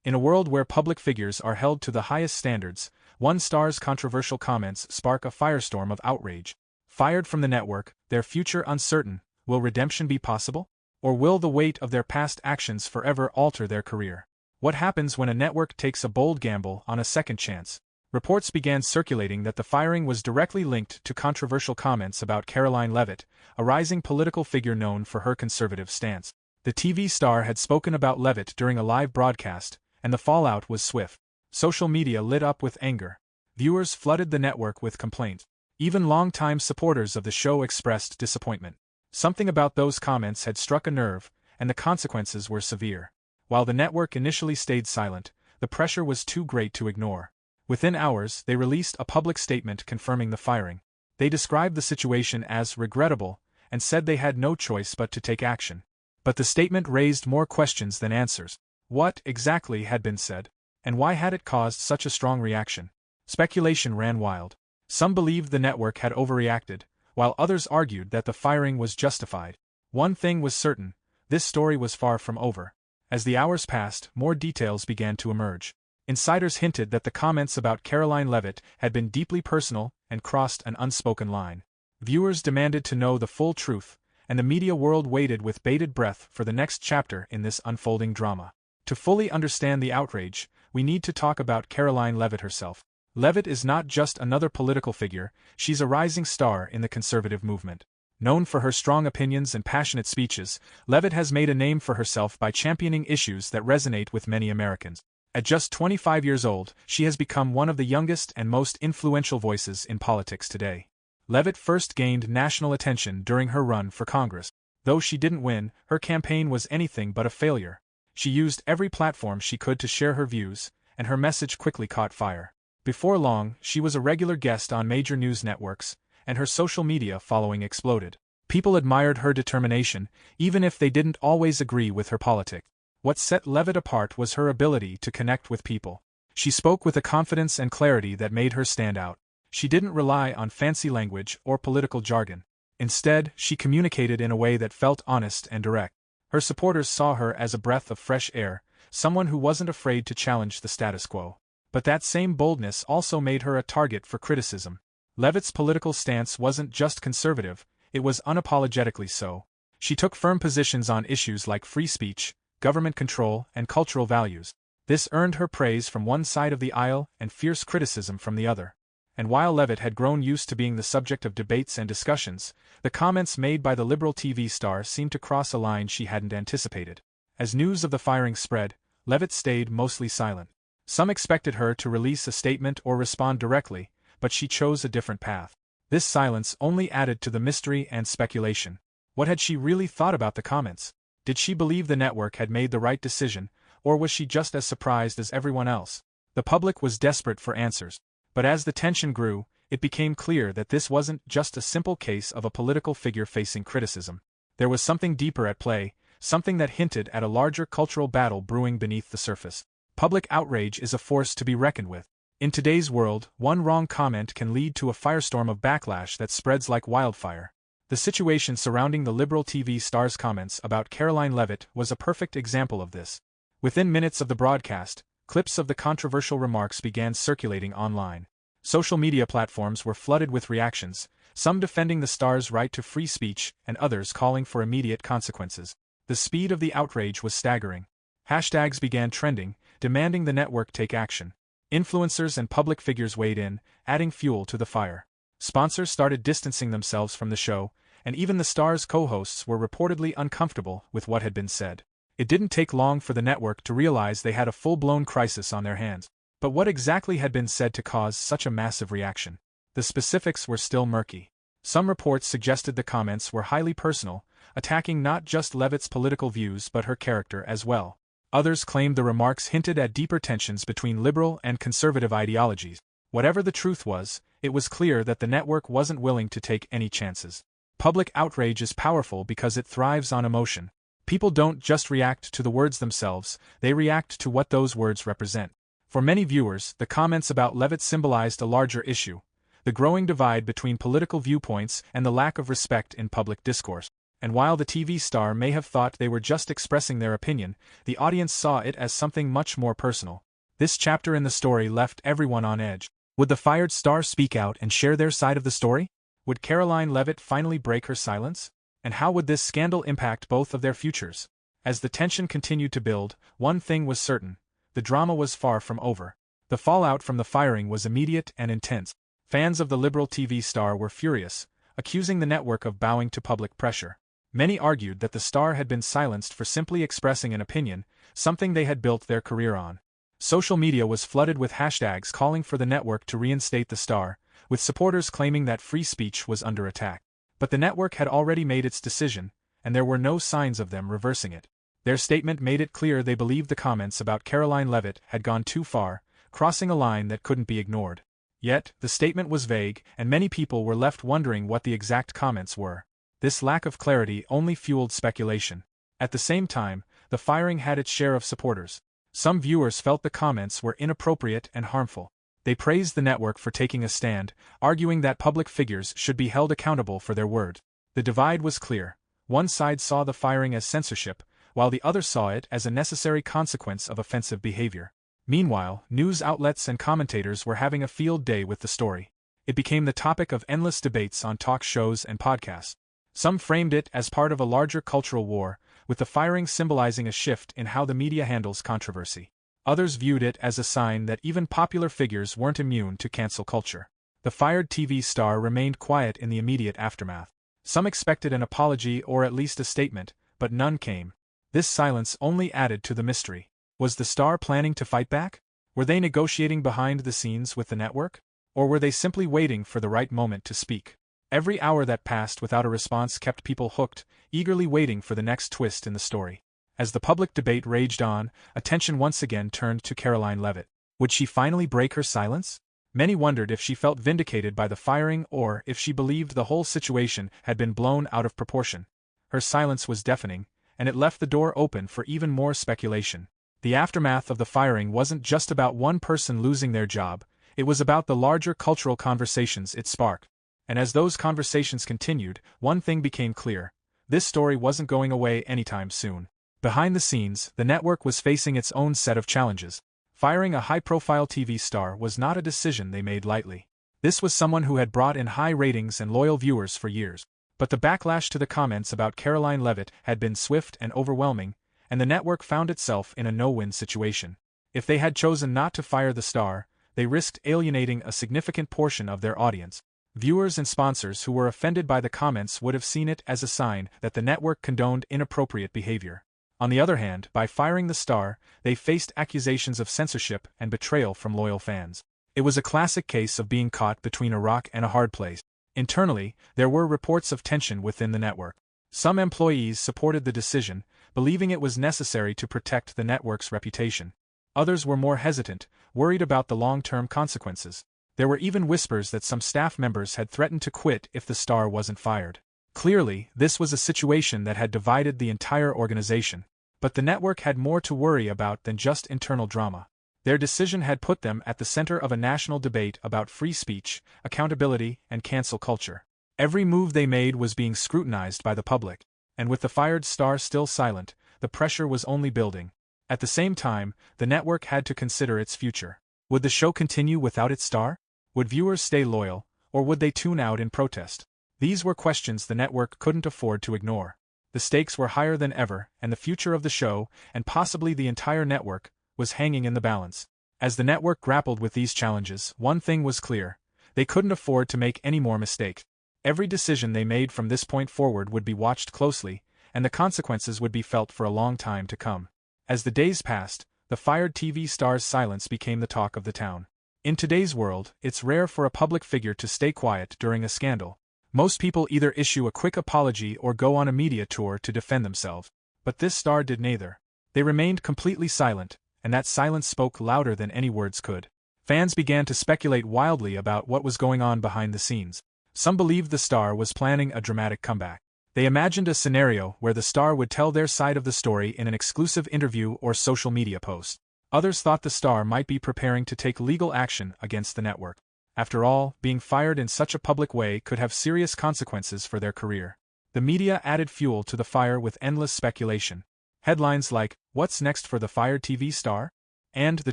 In a world where public figures are held to the highest standards, one star's controversial comments spark a firestorm of outrage. Fired from the network, their future uncertain, will redemption be possible? Or will the weight of their past actions forever alter their career? What happens when a network takes a bold gamble on a second chance? Reports began circulating that the firing was directly linked to controversial comments about Karoline Leavitt, a rising political figure known for her conservative stance. The TV star had spoken about Leavitt during a live broadcast, and the fallout was swift. Social media lit up with anger. Viewers flooded the network with complaints. Even longtime supporters of the show expressed disappointment. Something about those comments had struck a nerve, and the consequences were severe. While the network initially stayed silent, the pressure was too great to ignore. Within hours, they released a public statement confirming the firing. They described the situation as regrettable and said they had no choice but to take action. But the statement raised more questions than answers. What exactly had been said? And why had it caused such a strong reaction? Speculation ran wild. Some believed the network had overreacted, while others argued that the firing was justified. One thing was certain: this story was far from over. As the hours passed, more details began to emerge. Insiders hinted that the comments about Karoline Leavitt had been deeply personal and crossed an unspoken line. Viewers demanded to know the full truth, and the media world waited with bated breath for the next chapter in this unfolding drama. To fully understand the outrage, we need to talk about Karoline Leavitt herself. Leavitt is not just another political figure, she's a rising star in the conservative movement. Known for her strong opinions and passionate speeches, Leavitt has made a name for herself by championing issues that resonate with many Americans. At just 25 years old, she has become one of the youngest and most influential voices in politics today. Leavitt first gained national attention during her run for Congress. Though she didn't win, her campaign was anything but a failure. She used every platform she could to share her views, and her message quickly caught fire. Before long, she was a regular guest on major news networks, and her social media following exploded. People admired her determination, even if they didn't always agree with her politics. What set Leavitt apart was her ability to connect with people. She spoke with a confidence and clarity that made her stand out. She didn't rely on fancy language or political jargon. Instead, she communicated in a way that felt honest and direct. Her supporters saw her as a breath of fresh air, someone who wasn't afraid to challenge the status quo. But that same boldness also made her a target for criticism. Leavitt's political stance wasn't just conservative, it was unapologetically so. She took firm positions on issues like free speech, government control, and cultural values. This earned her praise from one side of the aisle and fierce criticism from the other. And while Leavitt had grown used to being the subject of debates and discussions, the comments made by the liberal TV star seemed to cross a line she hadn't anticipated. As news of the firing spread, Leavitt stayed mostly silent. Some expected her to release a statement or respond directly, but she chose a different path. This silence only added to the mystery and speculation. What had she really thought about the comments? Did she believe the network had made the right decision, or was she just as surprised as everyone else? The public was desperate for answers. But as the tension grew, it became clear that this wasn't just a simple case of a political figure facing criticism. There was something deeper at play, something that hinted at a larger cultural battle brewing beneath the surface. Public outrage is a force to be reckoned with. In today's world, one wrong comment can lead to a firestorm of backlash that spreads like wildfire. The situation surrounding the liberal TV star's comments about Karoline Leavitt was a perfect example of this. Within minutes of the broadcast, clips of the controversial remarks began circulating online. Social media platforms were flooded with reactions, some defending the star's right to free speech and others calling for immediate consequences. The speed of the outrage was staggering. Hashtags began trending, demanding the network take action. Influencers and public figures weighed in, adding fuel to the fire. Sponsors started distancing themselves from the show, and even the star's co-hosts were reportedly uncomfortable with what had been said. It didn't take long for the network to realize they had a full-blown crisis on their hands. But what exactly had been said to cause such a massive reaction? The specifics were still murky. Some reports suggested the comments were highly personal, attacking not just Leavitt's political views but her character as well. Others claimed the remarks hinted at deeper tensions between liberal and conservative ideologies. Whatever the truth was, it was clear that the network wasn't willing to take any chances. Public outrage is powerful because it thrives on emotion. People don't just react to the words themselves, they react to what those words represent. For many viewers, the comments about Leavitt symbolized a larger issue: the growing divide between political viewpoints and the lack of respect in public discourse. And while the TV star may have thought they were just expressing their opinion, the audience saw it as something much more personal. This chapter in the story left everyone on edge. Would the fired star speak out and share their side of the story? Would Karoline Leavitt finally break her silence? And how would this scandal impact both of their futures? As the tension continued to build, one thing was certain: the drama was far from over. The fallout from the firing was immediate and intense. Fans of the liberal TV star were furious, accusing the network of bowing to public pressure. Many argued that the star had been silenced for simply expressing an opinion, something they had built their career on. Social media was flooded with hashtags calling for the network to reinstate the star, with supporters claiming that free speech was under attack. But the network had already made its decision, and there were no signs of them reversing it. Their statement made it clear they believed the comments about Karoline Leavitt had gone too far, crossing a line that couldn't be ignored. Yet, the statement was vague, and many people were left wondering what the exact comments were. This lack of clarity only fueled speculation. At the same time, the firing had its share of supporters. Some viewers felt the comments were inappropriate and harmful. They praised the network for taking a stand, arguing that public figures should be held accountable for their words. The divide was clear. One side saw the firing as censorship, while the other saw it as a necessary consequence of offensive behavior. Meanwhile, news outlets and commentators were having a field day with the story. It became the topic of endless debates on talk shows and podcasts. Some framed it as part of a larger cultural war, with the firing symbolizing a shift in how the media handles controversy. Others viewed it as a sign that even popular figures weren't immune to cancel culture. The fired TV star remained quiet in the immediate aftermath. Some expected an apology or at least a statement, but none came. This silence only added to the mystery. Was the star planning to fight back? Were they negotiating behind the scenes with the network? Or were they simply waiting for the right moment to speak? Every hour that passed without a response kept people hooked, eagerly waiting for the next twist in the story. As the public debate raged on, attention once again turned to Karoline Leavitt. Would she finally break her silence? Many wondered if she felt vindicated by the firing or if she believed the whole situation had been blown out of proportion. Her silence was deafening, and it left the door open for even more speculation. The aftermath of the firing wasn't just about one person losing their job, it was about the larger cultural conversations it sparked. And as those conversations continued, one thing became clear: this story wasn't going away anytime soon. Behind the scenes, the network was facing its own set of challenges. Firing a high-profile TV star was not a decision they made lightly. This was someone who had brought in high ratings and loyal viewers for years. But the backlash to the comments about Karoline Leavitt had been swift and overwhelming, and the network found itself in a no-win situation. If they had chosen not to fire the star, they risked alienating a significant portion of their audience. Viewers and sponsors who were offended by the comments would have seen it as a sign that the network condoned inappropriate behavior. On the other hand, by firing the star, they faced accusations of censorship and betrayal from loyal fans. It was a classic case of being caught between a rock and a hard place. Internally, there were reports of tension within the network. Some employees supported the decision, believing it was necessary to protect the network's reputation. Others were more hesitant, worried about the long-term consequences. There were even whispers that some staff members had threatened to quit if the star wasn't fired. Clearly, this was a situation that had divided the entire organization. But the network had more to worry about than just internal drama. Their decision had put them at the center of a national debate about free speech, accountability, and cancel culture. Every move they made was being scrutinized by the public. And with the fired star still silent, the pressure was only building. At the same time, the network had to consider its future. Would the show continue without its star? Would viewers stay loyal, or would they tune out in protest? These were questions the network couldn't afford to ignore. The stakes were higher than ever, and the future of the show, and possibly the entire network, was hanging in the balance. As the network grappled with these challenges, one thing was clear: they couldn't afford to make any more mistakes. Every decision they made from this point forward would be watched closely, and the consequences would be felt for a long time to come. As the days passed, the fired TV star's silence became the talk of the town. In today's world, it's rare for a public figure to stay quiet during a scandal. Most people either issue a quick apology or go on a media tour to defend themselves. But this star did neither. They remained completely silent, and that silence spoke louder than any words could. Fans began to speculate wildly about what was going on behind the scenes. Some believed the star was planning a dramatic comeback. They imagined a scenario where the star would tell their side of the story in an exclusive interview or social media post. Others thought the star might be preparing to take legal action against the network. After all, being fired in such a public way could have serious consequences for their career. The media added fuel to the fire with endless speculation. Headlines like, "What's next for the fired TV star?" and "The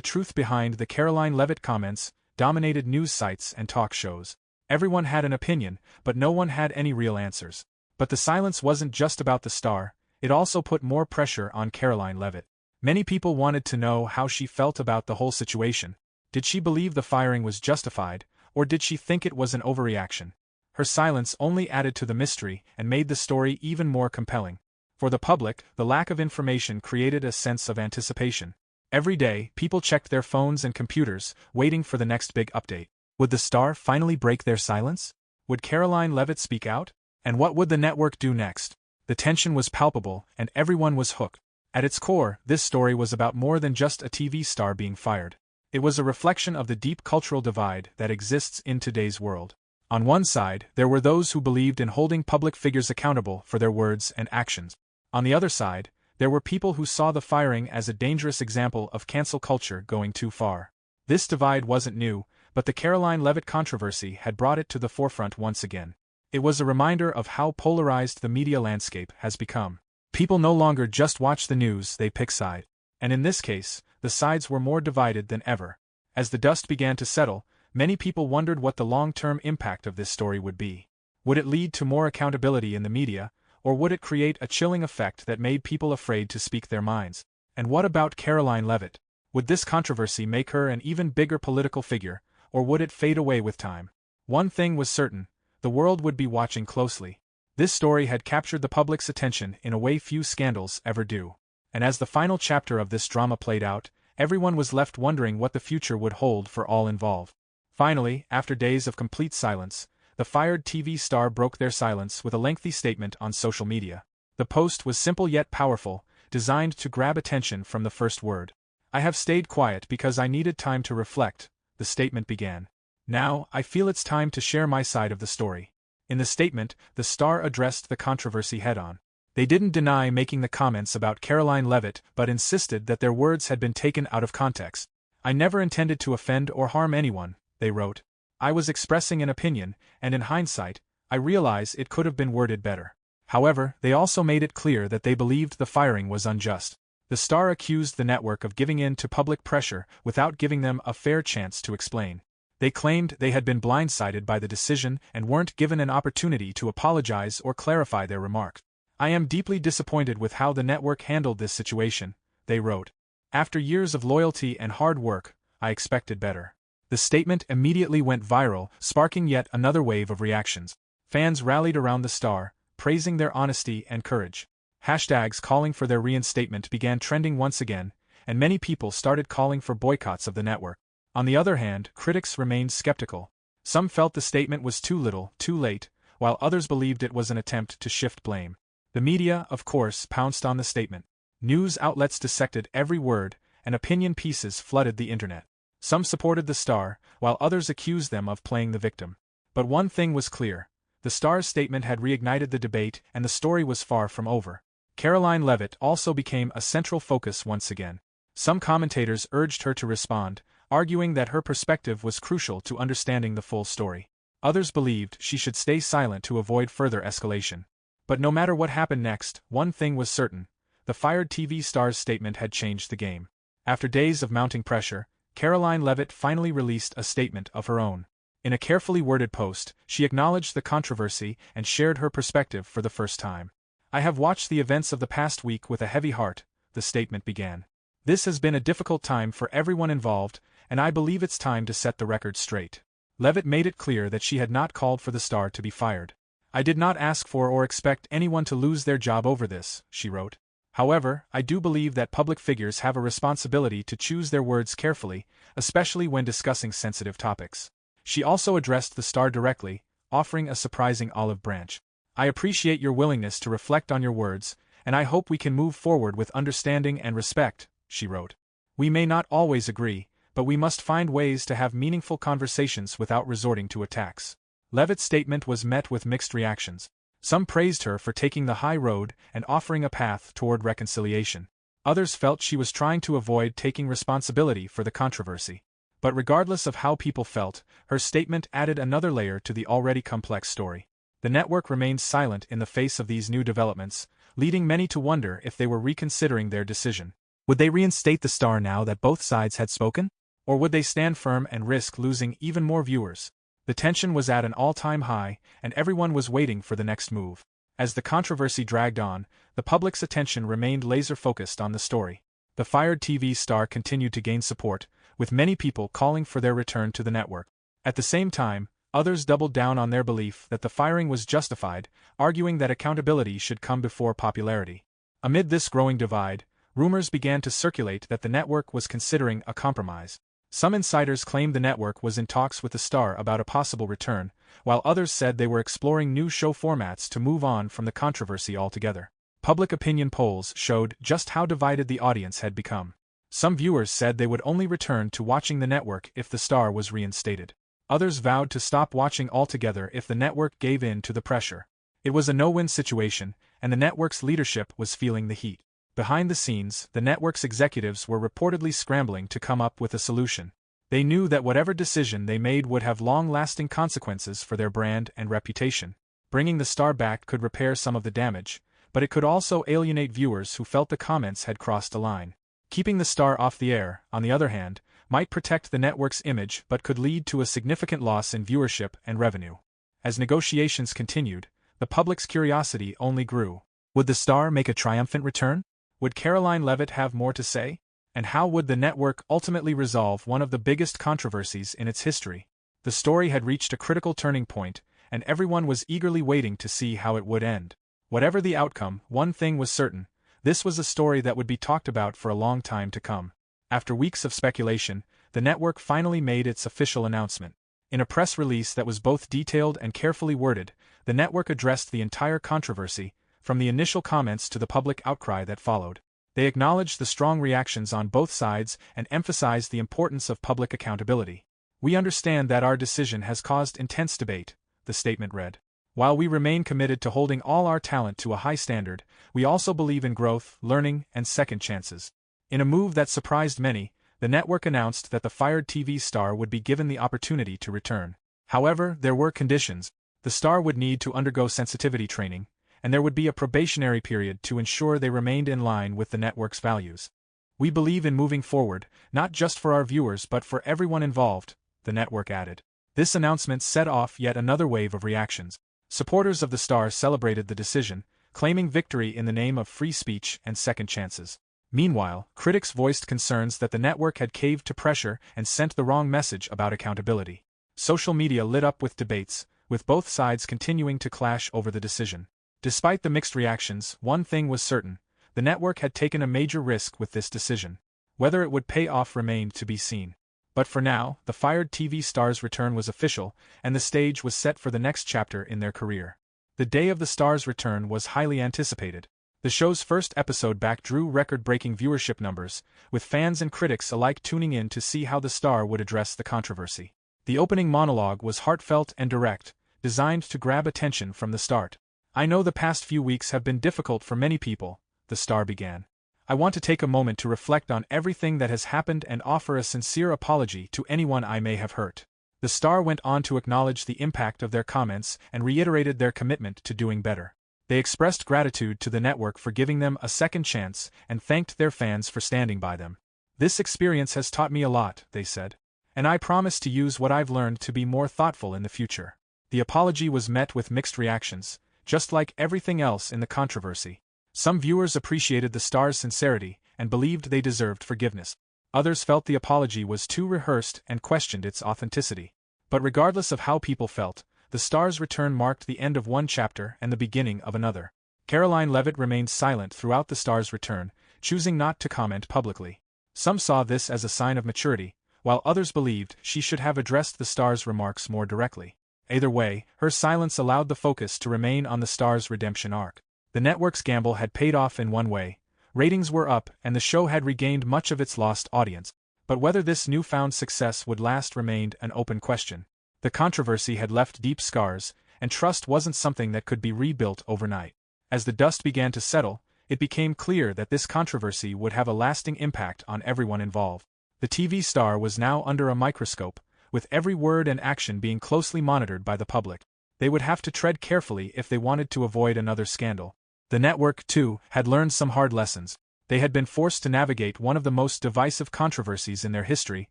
truth behind the Karoline Leavitt comments" dominated news sites and talk shows. Everyone had an opinion, but no one had any real answers. But the silence wasn't just about the star, it also put more pressure on Karoline Leavitt. Many people wanted to know how she felt about the whole situation. Did she believe the firing was justified, or did she think it was an overreaction? Her silence only added to the mystery and made the story even more compelling. For the public, the lack of information created a sense of anticipation. Every day, people checked their phones and computers, waiting for the next big update. Would the star finally break their silence? Would Karoline Leavitt speak out? And what would the network do next? The tension was palpable, and everyone was hooked. At its core, this story was about more than just a TV star being fired. It was a reflection of the deep cultural divide that exists in today's world. On one side, there were those who believed in holding public figures accountable for their words and actions. On the other side, there were people who saw the firing as a dangerous example of cancel culture going too far. This divide wasn't new, but the Karoline Leavitt controversy had brought it to the forefront once again. It was a reminder of how polarized the media landscape has become. People no longer just watch the news, they pick sides. And in this case, the sides were more divided than ever. As the dust began to settle, many people wondered what the long-term impact of this story would be. Would it lead to more accountability in the media, or would it create a chilling effect that made people afraid to speak their minds? And what about Karoline Leavitt? Would this controversy make her an even bigger political figure, or would it fade away with time? One thing was certain, the world would be watching closely. This story had captured the public's attention in a way few scandals ever do. And as the final chapter of this drama played out, everyone was left wondering what the future would hold for all involved. Finally, after days of complete silence, the fired TV star broke their silence with a lengthy statement on social media. The post was simple yet powerful, designed to grab attention from the first word. "I have stayed quiet because I needed time to reflect," the statement began. "Now, I feel it's time to share my side of the story." In the statement, the star addressed the controversy head-on. They didn't deny making the comments about Karoline Leavitt but insisted that their words had been taken out of context. "I never intended to offend or harm anyone," they wrote. "I was expressing an opinion, and in hindsight, I realize it could have been worded better." However, they also made it clear that they believed the firing was unjust. The star accused the network of giving in to public pressure without giving them a fair chance to explain. They claimed they had been blindsided by the decision and weren't given an opportunity to apologize or clarify their remarks. "I am deeply disappointed with how the network handled this situation," they wrote. "After years of loyalty and hard work, I expected better." The statement immediately went viral, sparking yet another wave of reactions. Fans rallied around the star, praising their honesty and courage. Hashtags calling for their reinstatement began trending once again, and many people started calling for boycotts of the network. On the other hand, critics remained skeptical. Some felt the statement was too little, too late, while others believed it was an attempt to shift blame. The media, of course, pounced on the statement. News outlets dissected every word, and opinion pieces flooded the internet. Some supported the star, while others accused them of playing the victim. But one thing was clear. The star's statement had reignited the debate and the story was far from over. Karoline Leavitt also became a central focus once again. Some commentators urged her to respond, arguing that her perspective was crucial to understanding the full story. Others believed she should stay silent to avoid further escalation. But no matter what happened next, one thing was certain. The fired TV star's statement had changed the game. After days of mounting pressure, Karoline Leavitt finally released a statement of her own. In a carefully worded post, she acknowledged the controversy and shared her perspective for the first time. "I have watched the events of the past week with a heavy heart," the statement began. "This has been a difficult time for everyone involved, and I believe it's time to set the record straight." Leavitt made it clear that she had not called for the star to be fired. "I did not ask for or expect anyone to lose their job over this," she wrote. "However, I do believe that public figures have a responsibility to choose their words carefully, especially when discussing sensitive topics." She also addressed the star directly, offering a surprising olive branch. "I appreciate your willingness to reflect on your words, and I hope we can move forward with understanding and respect," she wrote. "We may not always agree, but we must find ways to have meaningful conversations without resorting to attacks." Leavitt's statement was met with mixed reactions. Some praised her for taking the high road and offering a path toward reconciliation. Others felt she was trying to avoid taking responsibility for the controversy. But regardless of how people felt, her statement added another layer to the already complex story. The network remained silent in the face of these new developments, leading many to wonder if they were reconsidering their decision. Would they reinstate the star now that both sides had spoken? Or would they stand firm and risk losing even more viewers? The tension was at an all-time high, and everyone was waiting for the next move. As the controversy dragged on, the public's attention remained laser-focused on the story. The fired TV star continued to gain support, with many people calling for their return to the network. At the same time, others doubled down on their belief that the firing was justified, arguing that accountability should come before popularity. Amid this growing divide, rumors began to circulate that the network was considering a compromise. Some insiders claimed the network was in talks with the star about a possible return, while others said they were exploring new show formats to move on from the controversy altogether. Public opinion polls showed just how divided the audience had become. Some viewers said they would only return to watching the network if the star was reinstated. Others vowed to stop watching altogether if the network gave in to the pressure. It was a no-win situation, and the network's leadership was feeling the heat. Behind the scenes, the network's executives were reportedly scrambling to come up with a solution. They knew that whatever decision they made would have long-lasting consequences for their brand and reputation. Bringing the star back could repair some of the damage, but it could also alienate viewers who felt the comments had crossed a line. Keeping the star off the air, on the other hand, might protect the network's image but could lead to a significant loss in viewership and revenue. As negotiations continued, the public's curiosity only grew. Would the star make a triumphant return? Would Karoline Leavitt have more to say? And how would the network ultimately resolve one of the biggest controversies in its history? The story had reached a critical turning point, and everyone was eagerly waiting to see how it would end. Whatever the outcome, one thing was certain: this was a story that would be talked about for a long time to come. After weeks of speculation, the network finally made its official announcement. In a press release that was both detailed and carefully worded, the network addressed the entire controversy, from the initial comments to the public outcry that followed. They acknowledged the strong reactions on both sides and emphasized the importance of public accountability. "We understand that our decision has caused intense debate," the statement read. "While we remain committed to holding all our talent to a high standard, we also believe in growth, learning, and second chances." In a move that surprised many, the network announced that the fired TV star would be given the opportunity to return. However, there were conditions. The star would need to undergo sensitivity training, and there would be a probationary period to ensure they remained in line with the network's values. "We believe in moving forward, not just for our viewers but for everyone involved," the network added. This announcement set off yet another wave of reactions. Supporters of the star celebrated the decision, claiming victory in the name of free speech and second chances. Meanwhile, critics voiced concerns that the network had caved to pressure and sent the wrong message about accountability. Social media lit up with debates, with both sides continuing to clash over the decision. Despite the mixed reactions, one thing was certain: the network had taken a major risk with this decision. Whether it would pay off remained to be seen. But for now, the fired TV star's return was official, and the stage was set for the next chapter in their career. The day of the star's return was highly anticipated. The show's first episode back drew record-breaking viewership numbers, with fans and critics alike tuning in to see how the star would address the controversy. The opening monologue was heartfelt and direct, designed to grab attention from the start. "I know the past few weeks have been difficult for many people," the star began. "I want to take a moment to reflect on everything that has happened and offer a sincere apology to anyone I may have hurt." The star went on to acknowledge the impact of their comments and reiterated their commitment to doing better. They expressed gratitude to the network for giving them a second chance and thanked their fans for standing by them. "This experience has taught me a lot," they said, "and I promise to use what I've learned to be more thoughtful in the future." The apology was met with mixed reactions, just like everything else in the controversy. Some viewers appreciated the star's sincerity and believed they deserved forgiveness. Others felt the apology was too rehearsed and questioned its authenticity. But regardless of how people felt, the star's return marked the end of one chapter and the beginning of another. Karoline Leavitt remained silent throughout the star's return, choosing not to comment publicly. Some saw this as a sign of maturity, while others believed she should have addressed the star's remarks more directly. Either way, her silence allowed the focus to remain on the star's redemption arc. The network's gamble had paid off in one way: ratings were up and the show had regained much of its lost audience. But whether this newfound success would last remained an open question. The controversy had left deep scars, and trust wasn't something that could be rebuilt overnight. As the dust began to settle, it became clear that this controversy would have a lasting impact on everyone involved. The TV star was now under a microscope, with every word and action being closely monitored by the public. They would have to tread carefully if they wanted to avoid another scandal. The network, too, had learned some hard lessons. They had been forced to navigate one of the most divisive controversies in their history,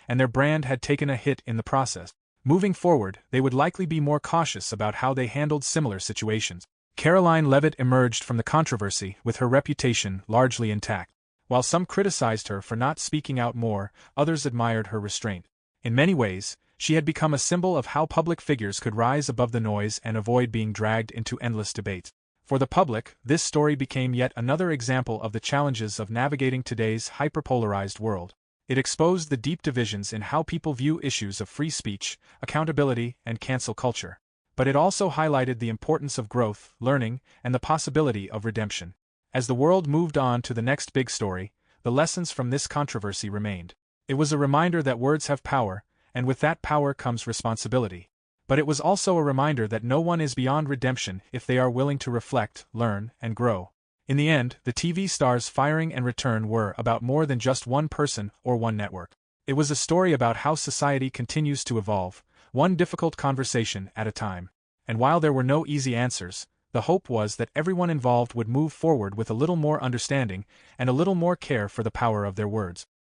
and their brand had taken a hit in the process. Moving forward, they would likely be more cautious about how they handled similar situations. Karoline Leavitt emerged from the controversy with her reputation largely intact. While some criticized her for not speaking out more, others admired her restraint. In many ways, she had become a symbol of how public figures could rise above the noise and avoid being dragged into endless debates. For the public, this story became yet another example of the challenges of navigating today's hyperpolarized world. It exposed the deep divisions in how people view issues of free speech, accountability, and cancel culture. But it also highlighted the importance of growth, learning, and the possibility of redemption. As the world moved on to the next big story, the lessons from this controversy remained. It was a reminder that words have power, and with that power comes responsibility. But it was also a reminder that no one is beyond redemption if they are willing to reflect, learn, and grow. In the end, the TV star's firing and return were about more than just one person or one network. It was a story about how society continues to evolve, one difficult conversation at a time. And while there were no easy answers, the hope was that everyone involved would move forward with a little more understanding and a little more care for the power of their words.